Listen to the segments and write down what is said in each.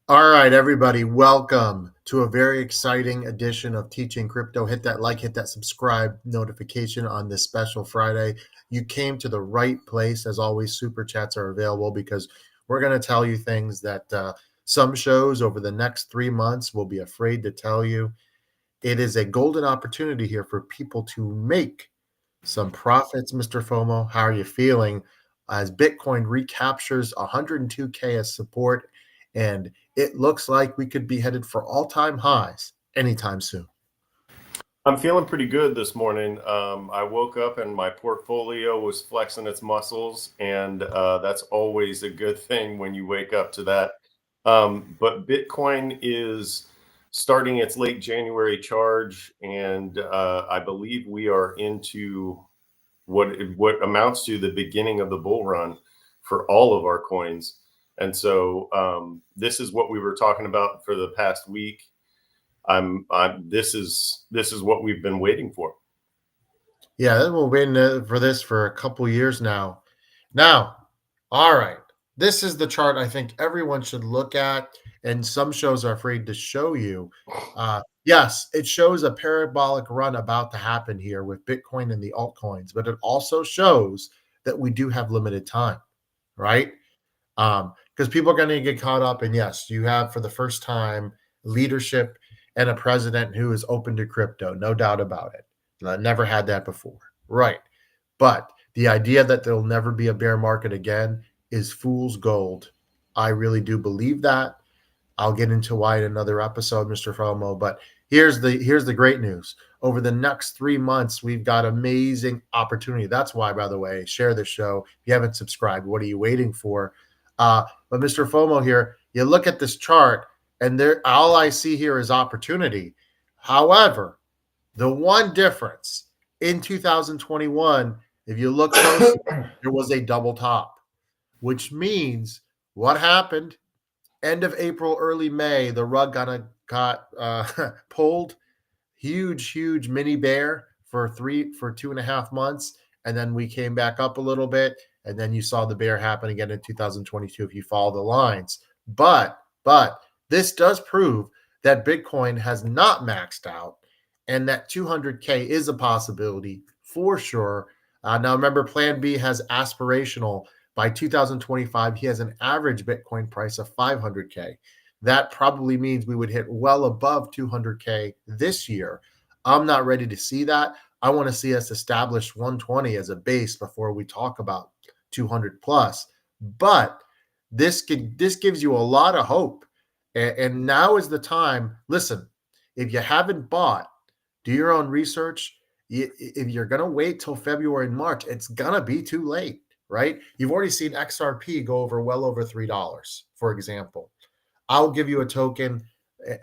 All right, everybody, welcome to a very exciting edition of Teaching Crypto. Hit that like, hit that subscribe notification on this special Friday. You came to the right place. As always, super chats are available because we're going to tell you things that some shows over the next 3 months will be afraid to tell you. It is a golden opportunity here for people to make some profits, Mr. FOMO. How are you feeling as Bitcoin recaptures 102K as support? And it looks like we could be headed for all-time highs anytime soon. I'm feeling pretty good this morning. I woke up and my portfolio was flexing its muscles, and that's always a good thing when you wake up to that. But Bitcoin is starting its late January charge, and I believe we are into what amounts to the beginning of the bull run for all of our coins. And so this is what we were talking about for the past week. This is what we've been waiting for. Yeah, we've been for this for a couple years now. Now, all right, this is the chart I think everyone should look at, and some shows are afraid to show you. Yes, it shows a parabolic run about to happen here with Bitcoin and the altcoins, but it also shows that we do have limited time, right? Because people are going to get caught up. And yes, you have for the first time leadership and a president who is open to crypto, no doubt about it. Never had that before, right? But the idea that there'll never be a bear market again is fool's gold. I really do believe that. I'll get into why in another episode, Mr. FOMO. But here's the great news. Over the next 3 months, we've got amazing opportunity. That's why, by the way, share the show. If you haven't subscribed, what are you waiting for? But Mr. FOMO here, you look at this chart, and there all I see here is opportunity. However, the one difference in 2021, if you look closely, there was a double top, which means what happened? End of April, early May, the rug got pulled. Huge mini bear for 2.5 months, and then we came back up a little bit, and then you saw the bear happen again in 2022 if you follow the lines. But this does prove that Bitcoin has not maxed out, and that 200K is a possibility for sure. Now remember, Plan B has aspirational. By 2025, he has an average Bitcoin price of 500K. That probably means we would hit well above 200K this year. I'm not ready to see that. I want to see us establish 120 as a base before we talk about 200 plus. But this gives you a lot of hope. And now is the time. Listen, if you haven't bought, do your own research. If you're going to wait till February and March, it's going to be too late, right? You've already seen XRP go over well over $3, for example. I'll give you a token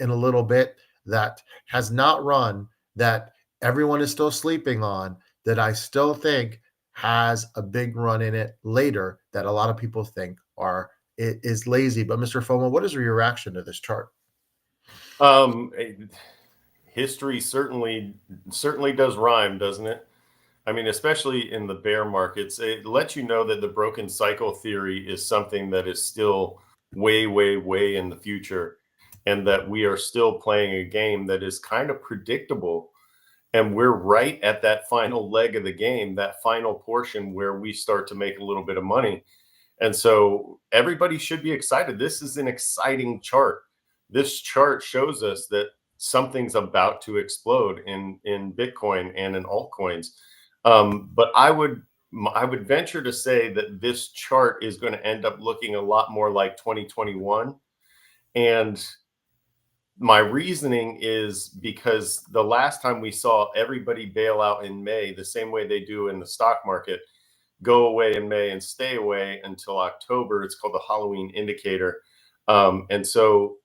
in a little bit that has not run, that everyone is still sleeping on, that I still think has a big run in it later, that a lot of people think is lazy. But Mr. FOMO, what is your reaction to this chart? History certainly does rhyme, doesn't it? I mean, especially in the bear markets, it lets you know that the broken cycle theory is something that is still way in the future, and that we are still playing a game that is kind of predictable. And we're right at that final leg of the game, that final portion where we start to make a little bit of money. And so everybody should be excited. This is an exciting chart. This chart shows us that something's about to explode in Bitcoin and in altcoins. But I would venture to say that this chart is going to end up looking a lot more like 2021. And my reasoning is because the last time we saw everybody bail out in May, the same way they do in the stock market, go away in May and stay away until October. It's called the Halloween indicator. And so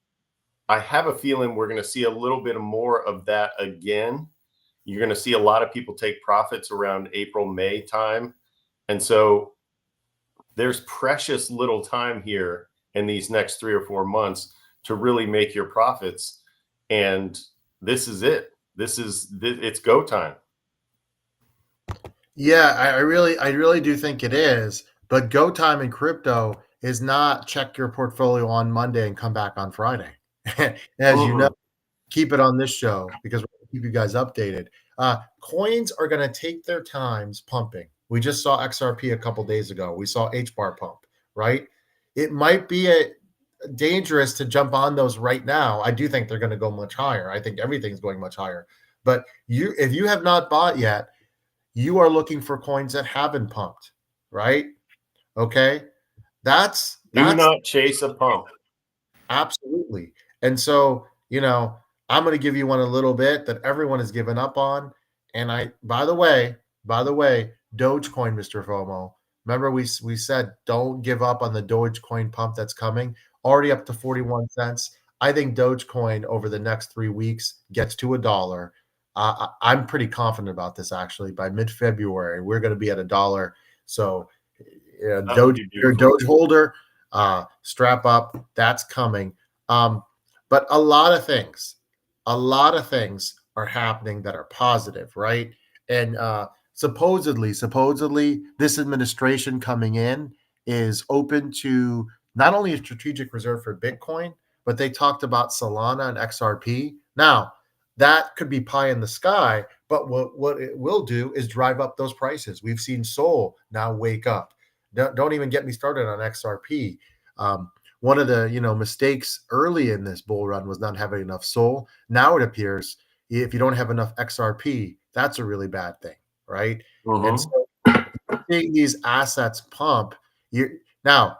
I have a feeling we're going to see a little bit more of that again. You're going to see a lot of people take profits around April, May time. And so there's precious little time here in these next 3 or 4 months to really make your profits. And this is it. It's go time. Yeah, I really do think it is. But go time in crypto is not check your portfolio on Monday and come back on Friday. As you know, Mhm. keep it on this show because we're going to keep you guys updated. Coins are going to take their times pumping. We just saw XRP a couple days ago. We saw HBAR pump, right? It might be dangerous to jump on those right now. I do think they're going to go much higher. I think everything's going much higher. But if you have not bought yet, you are looking for coins that haven't pumped, right? Okay, Do that's not chase a pump. absolutely. And so, I'm going to give you one a little bit that everyone has given up on. And by the way, Dogecoin, Mr. FOMO. Remember we said don't give up on the Dogecoin pump that's coming. Already up to 41 cents. I think Dogecoin over the next 3 weeks gets to $1. I'm pretty confident about this actually. By mid-February, we're going to be at $1. So, That would Doge, be you're a beautiful. Doge holder, strap up. That's coming. But a lot of things are happening that are positive, right? And supposedly, this administration coming in is open to not only a strategic reserve for Bitcoin, but they talked about Solana and XRP. Now, that could be pie in the sky, but what it will do is drive up those prices. We've seen Sol now wake up. Don't even get me started on XRP. One of the mistakes early in this bull run was not having enough Sol. Now it appears if you don't have enough XRP, that's a really bad thing, right? And Mhm. so seeing these assets pump, you now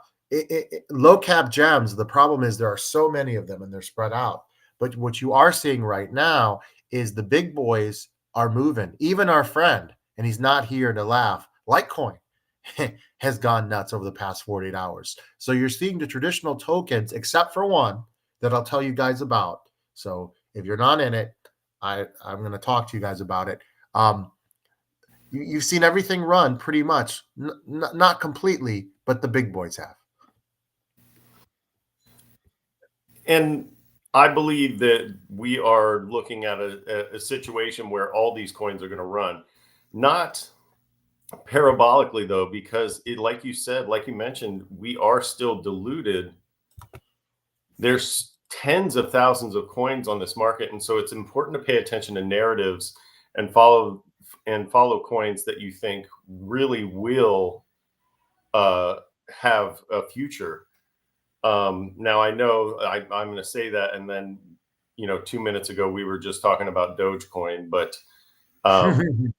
low cap gems. The problem is there are so many of them and they're spread out. But what you are seeing right now is the big boys are moving. Even our friend, and he's not here to laugh, Litecoin has gone nuts over the past 48 hours. So you're seeing the traditional tokens, except for one that I'll tell you guys about. So if you're not in it, I'm going to talk to you guys about it. You've seen everything run pretty much, not completely, but the big boys have. And I believe that we are looking at a situation where all these coins are going to run, not parabolically though, because like you said, like you mentioned, we are still diluted. There's tens of thousands of coins on this market, and so it's important to pay attention to narratives and follow coins that you think really will uh, have a future. Now I know I'm going to say that, and then 2 minutes ago we were just talking about Dogecoin, but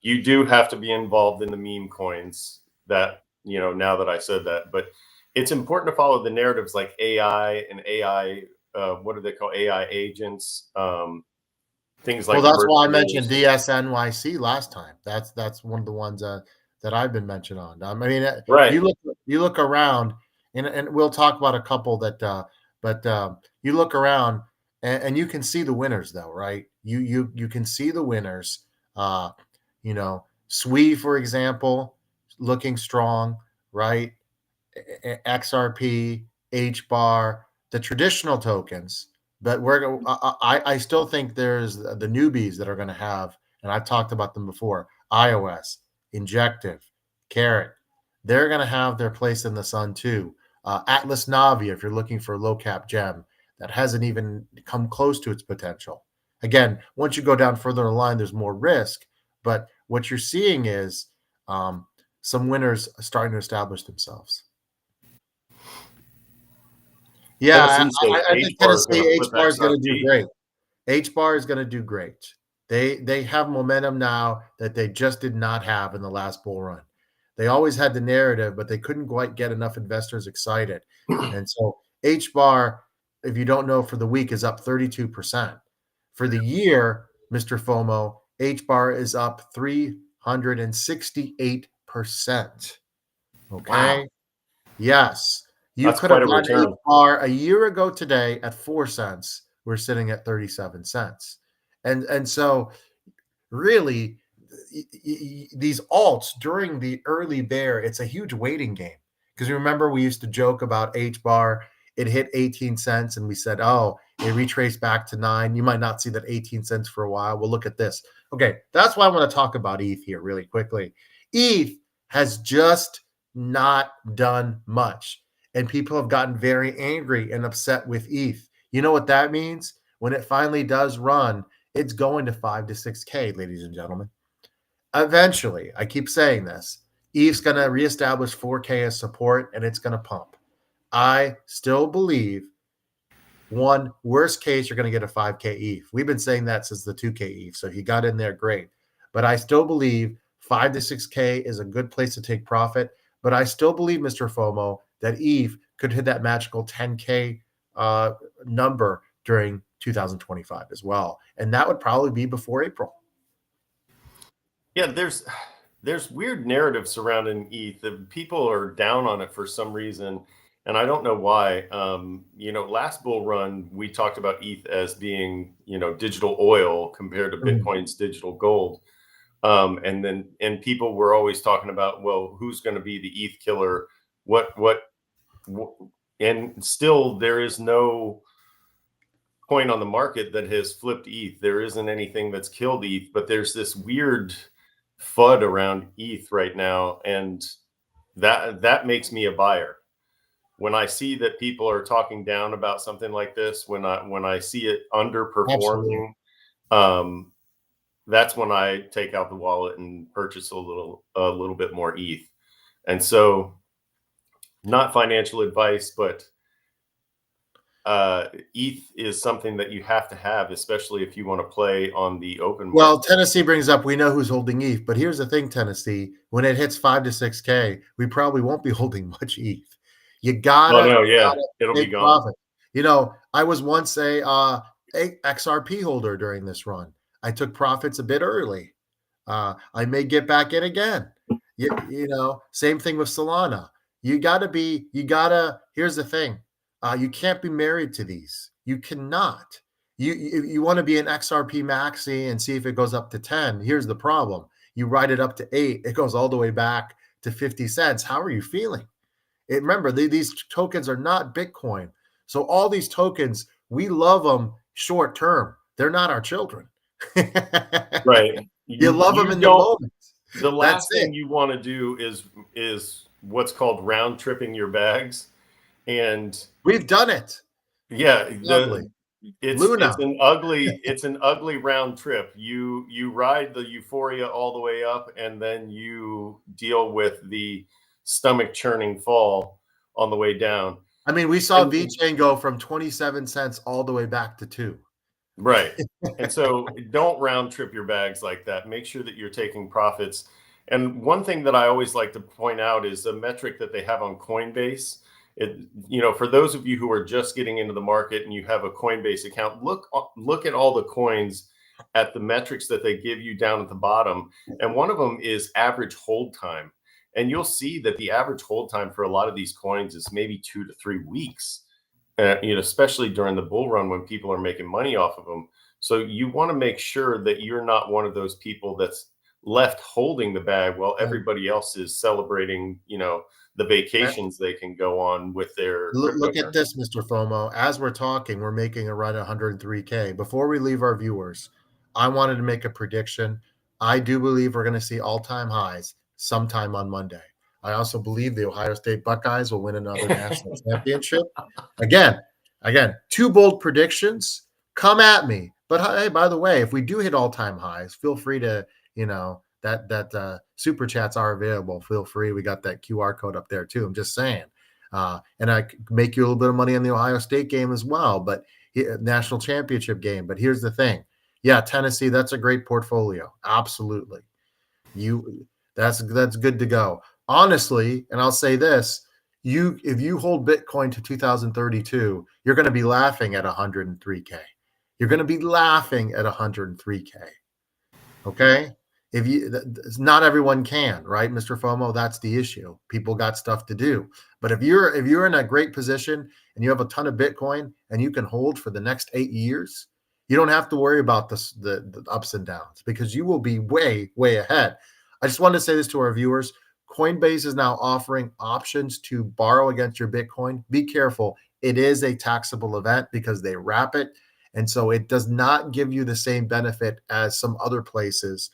you do have to be involved in the meme coins. That now that I said that, but it's important to follow the narratives like AI and AI. What do they call AI agents? Things Well, like that's why I mentioned virtuals. DSNYC last time. That's one of the ones that I've been mentioned on. I mean, Right. you look around, and we'll talk about a couple that, but you look around and you can see the winners though, right? You can see the winners. Uh, SWE, for example, looking strong, right? XRP, HBAR, the traditional tokens. But I still think there's the newbies that are going to have, and I've talked about them before. iOS, Injective, Carrot, they're going to have their place in the sun too. Atlas Navi, if you're looking for a low cap gem that hasn't even come close to its potential. Again, once you go down further in the line, there's more risk. But what you're seeing is some winners starting to establish themselves. Yeah, Tennessee says I think H bar is going Tennessee to H flip bar is going to do XRP. great. H bar is going to do great. They have momentum now that they just did not have in the last bull run. They always had the narrative, but they couldn't quite get enough investors excited. And so H bar, if you don't know, for the week is up 32%. For the year, Mr. FOMO, H bar is up 368%. Wow, Okay. Yes. You that's could have quite a gotten return. HBAR a year ago today at 4 cents. We're sitting at 37 cents. And so really these alts during the early bear, it's a huge waiting game. Because remember, we used to joke about H bar. It hit 18 cents, and we said, oh, it retraced back to 9. You might not see that 18 cents for a while. Well, look at this. Okay, that's why I want to talk about ETH here really quickly. ETH has just not done much. and people have gotten very angry and upset with ETH. You know what that means? When it finally does run, it's going to 5 to 6K, ladies and gentlemen. Eventually, I keep saying this, ETH's going to reestablish 4K as support and it's going to pump. I still believe one, worst case, you're going to get a 5K ETH. We've been saying that since the 2K ETH. So if you got in there, great. But I still believe 5 to 6K is a good place to take profit. But I still believe, Mr. FOMO, that ETH could hit that magical 10K number during 2025 as well. And that would probably be before April. Yeah, there's weird narrative surrounding ETH. The people are down on it for some reason, and I don't know why. Last bull run we talked about ETH as being digital oil compared to Bitcoin's digital gold, and people were always talking about, well, who's going to be the ETH killer? And still there is no coin on the market that has flipped ETH. There isn't anything that's killed ETH, but there's this weird FUD around ETH right now, and that makes me a buyer. When I see that people are talking down about something like this, when I see it underperforming, that's when I take out the wallet and purchase a little bit more ETH. And so, not financial advice, but ETH is something that you have to have, especially if you want to play on the open market. Well, Tennessee brings up, we know who's holding ETH, but here's the thing, Tennessee, when it hits 5 to 6K, we probably won't be holding much ETH. You gotta, it'll be gone. Profit. I was once a XRP holder during this run. I took profits a bit early. I may get back in again. Same thing with Solana. Here's the thing. You can't be married to these. You cannot. You want to be an XRP maxi and see if it goes up to 10. Here's the problem. You ride it up to 8. It goes all the way back to 50 cents. How are you feeling? Remember, these tokens are not Bitcoin. So all these tokens, we love them short term. They're not our children. Right. You love them in the moment. The last thing you want to do is what's called round tripping your bags. And we've done it. Yeah. It's an ugly round trip. You ride the euphoria all the way up, and then you deal with the stomach churning fall on the way down. I mean, we saw VeChain go from 27 cents all the way back to 2. Right. And so don't round trip your bags like that. Make sure that you're taking profits. And one thing that I always like to point out is a metric that they have on Coinbase. For those of you who are just getting into the market and you have a Coinbase account, look at all the coins, at the metrics that they give you down at the bottom. And one of them is average hold time. And you'll see that the average hold time for a lot of these coins is maybe 2 to 3 weeks, especially during the bull run when people are making money off of them. So you want to make sure that you're not one of those people that's left holding the bag while everybody else is celebrating, the vacations they can go on with their. Look at this, Mr. FOMO. As we're talking, we're making a run at 103K. Before we leave our viewers, I wanted to make a prediction. I do believe we're going to see all-time highs sometime on Monday. I also believe the Ohio State Buckeyes will win another national championship. Again, 2 bold predictions. Come at me. But hey, by the way, if we do hit all-time highs, feel free to, that super chats are available. Feel free. We got that QR code up there too. I'm just saying. And I make you a little bit of money on the Ohio State game as well, but national championship game. But here's the thing. Yeah, Tennessee, that's a great portfolio. Absolutely. That's good to go. Honestly, and I'll say this, if you hold Bitcoin to 2032, you're going to be laughing at 103K. You're going to be laughing at 103K. Okay? Not everyone can, right, Mr. FOMO? That's the issue. People got stuff to do. But if you're in a great position and you have a ton of Bitcoin and you can hold for the next 8 years, you don't have to worry about the ups and downs because you will be way, way ahead. I just wanted to say this to our viewers. Coinbase is now offering options to borrow against your Bitcoin. Be careful. It is a taxable event because they wrap it. And so it does not give you the same benefit as some other places.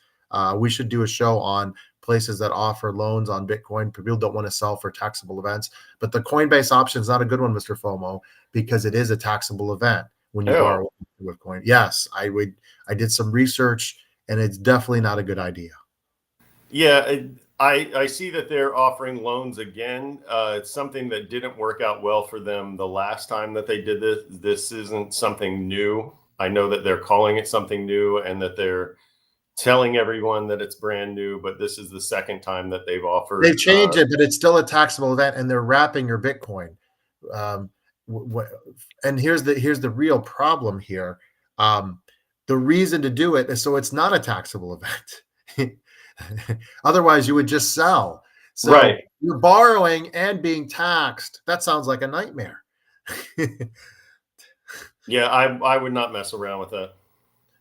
We should do a show on places that offer loans on Bitcoin. People don't want to sell for taxable events, but the Coinbase option is not a good one, Mr. FOMO, because it is a taxable event when you borrow with coin. Yes, I did some research, and it's definitely not a good idea. Yeah, I see that they're offering loans again. It's something that didn't work out well for them the last time that they did this. This isn't something new. I know that they're calling it something new and that they're telling everyone that it's brand new, but this is the second time that they've offered. They've changed it, but it's still a taxable event, and they're wrapping your Bitcoin. And here's the real problem here. The reason to do it is so it's not a taxable event. Otherwise, you would just sell. So right. You're borrowing and being taxed. That sounds like a nightmare. Yeah, I would not mess around with that.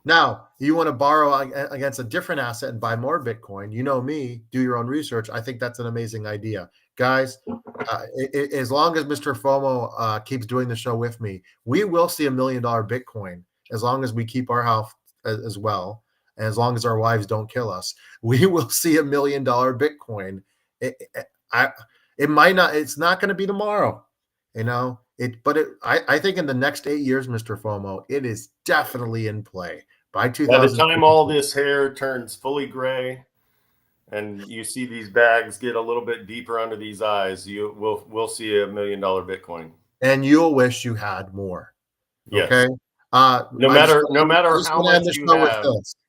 Now, you want to borrow against a different asset and buy more Bitcoin. You know me, do your own research. I think that's an amazing idea. Guys, as long as Mr. FOMO keeps doing the show with me, we will see $1 million Bitcoin as long as we keep our health as well. And as long as our wives don't kill us, we will see $1 million Bitcoin. It might not, it's not going to be tomorrow, but I think in the next 8 years, Mr. FOMO, it is definitely in play. By the time all this hair turns fully gray and you see these bags get a little bit deeper under these eyes, we'll see $1 million Bitcoin. And you'll wish you had more. Yes. Okay. No matter how much you have,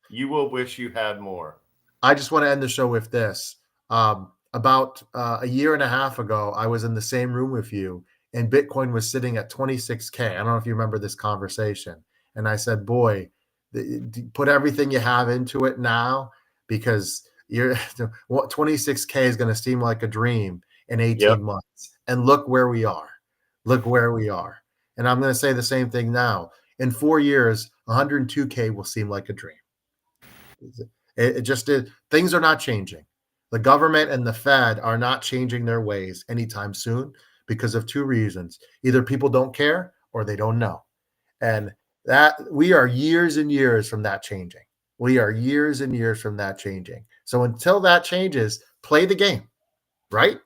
you will wish you had more. I just want to end the show with this. About a year and a half ago, I was in the same room with you, and Bitcoin was sitting at 26K. I don't know if you remember this conversation. And I said, boy, put everything you have into it now, because 26K is going to seem like a dream in 18 months. And look where we are. Look where we are. And I'm going to say the same thing now. In 4 years, 102K will seem like a dream. It just is. Things are not changing. The government and the Fed are not changing their ways anytime soon because of two reasons. Either people don't care or they don't know. And that we are years and years from that changing. We are years and years from that changing. So until that changes, play the game, right?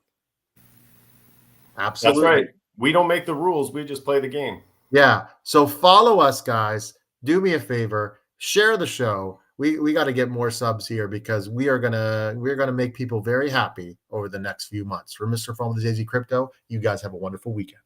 Absolutely. That's right. We don't make the rules. We just play the game. Yeah. So follow us, guys. Do me a favor. Share the show. We got to get more subs here because we're gonna make people very happy over the next few months. For Mr. FOMO, the Jay-Z Crypto, you guys have a wonderful weekend.